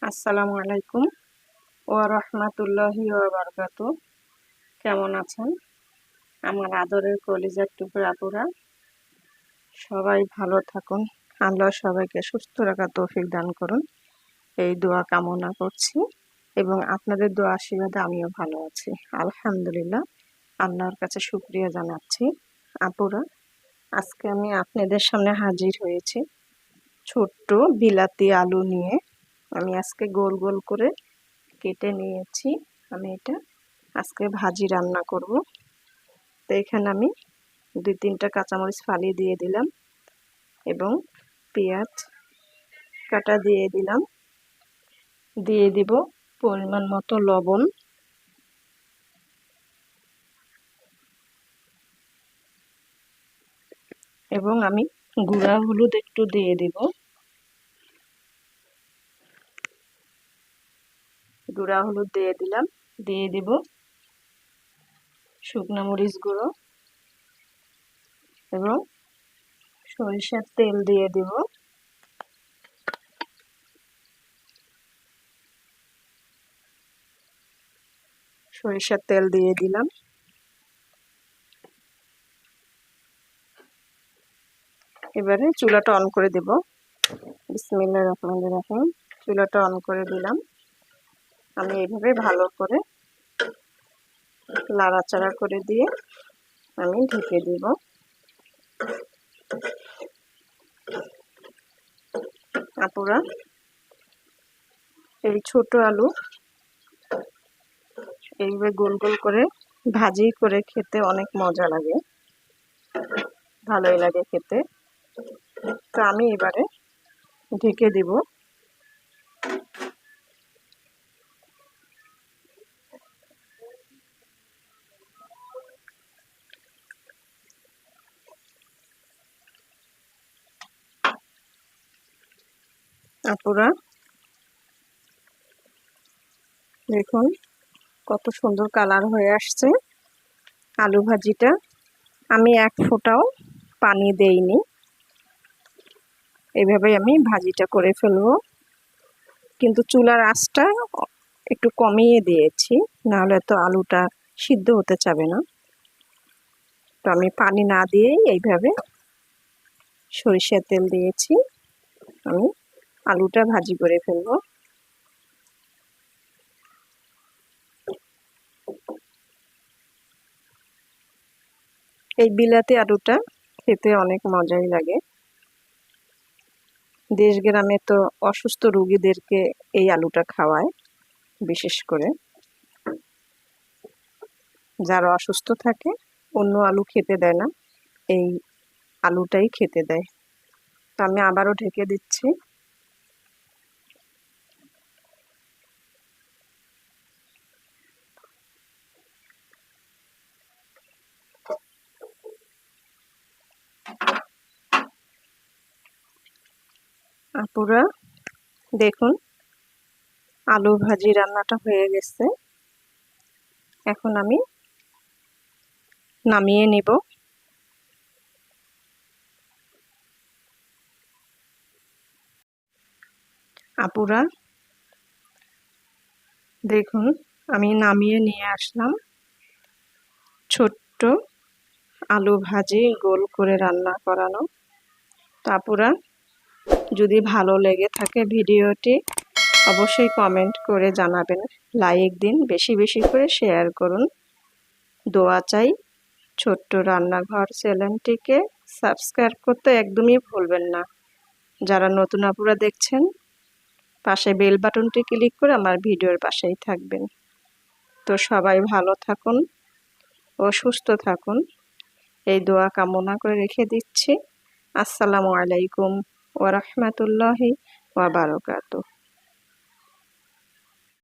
আসসালামু আলাইকুম ওয়া রাহমাতুল্লাহি ওয়া বারাকাতুহু। কেমন আছেন আমার আদরের কলিজার টুকরা আপুরা? সবাই ভালো থাকুন, আল্লাহ সবাইকে সুস্থ রাখার তৌফিক দান করুন, এই দোয়া কামনা করছি। এবং আপনাদের দোয়া আশীর্বাদে আমিও ভালো আছি, আলহামদুলিল্লাহ। আল্লাহর কাছে শুকরিয়া জানাচ্ছি। আপুরা, আজকে আমি আপনাদের সামনে হাজির হয়েছি ছোট্ট বিলাতি আলু নিয়ে। আমি আজকে গোল গোল করে কেটে নিয়েছি। আমি এটা আজকে ভাজি রান্না করব। তো এখানে আমি 2-3টা কাঁচামরিচ ফালিয়ে দিয়ে দিলাম এবং পেঁয়াজ কাটা দিয়ে দিলাম। দিয়ে দিব পরিমাণ মতো লবণ এবং আমি গুঁড়া হলুদ একটু দিয়ে দিব। গুঁড়া হলুদ দিয়ে দিলাম। দিয়ে দিব শুকনো মরিচ গুঁড়ো এবং সরিষার তেল দিয়ে দিব। সরিষার তেল দিয়ে দিলাম। এবারে চুলাটা অন করে দেব। বিসমিল্লাহির রহমানির রহিম। চুলাটা অন করে দিলাম। আমি এইভাবে ভালো করে নাড়াচাড়া করে দিয়ে আমি ঢেকে দিব। আপুরা, এই ছোট আলু এইভাবে গোল গোল করে ভাজি করে খেতে অনেক মজা লাগে, ভালোই লাগে খেতে। তো আমি এবারে ঢেকে দিব। আপুরা দেখুন কত সুন্দর কালার হয়ে আসছে আলু ভাজিটা। আমি এক ফোঁটাও পানি দেইনি, এইভাবে আমি ভাজিটা করে ফেলবো। কিন্তু চুলার আঁচটা একটু কমিয়ে দিয়েছি, নাহলে তো আলুটা সিদ্ধ হতে চাবে না। তো আমি পানি না দিয়েই এইভাবে সরিষার তেল দিয়েছি, আমি আলুটা ভাজি করে ফেলবো। এই বিলাতি আলুটা খেতে অনেক মজাই লাগে। দেশ গ্রামে তো অসুস্থ রোগীদেরকে এই আলুটা খাওয়ায়, বিশেষ করে যারা অসুস্থ থাকে অন্য আলু খেতে দেয় না, এই আলুটাই খেতে দেয়। তো আমি আবারও ঢেকে দিচ্ছি। আপুরা দেখুন আলু ভাজি রান্নাটা হয়ে গেছে। এখন আমি নামিয়ে নিব। আপুরা দেখুন আমি নামিয়ে নিয়ে আসলাম ছোট্ট আলু ভাজি গোল করে রান্না করানো। তো আপুরা, যদি ভালো লেগে থাকে ভিডিওটি অবশ্যই কমেন্ট করে জানাবেন, লাইক দিন, বেশি বেশি করে শেয়ার করুন। দোয়া চাই। ছোট্ট রান্নাঘর চ্যানেলটিকে সাবস্ক্রাইব করতে একদমই ভুলবেন না। যারা নতুন আপুরা দেখছেন পাশে বেল বাটনটি ক্লিক করে আমার ভিডিওর পাশেই থাকবেন। তো সবাই ভালো থাকুন ও সুস্থ থাকুন, এই দোয়া কামনা করে রেখে দিচ্ছি। আসসালামু আলাইকুম ওয়া রাহমাতুল্লাহি ওয়া বারাকাতুহু।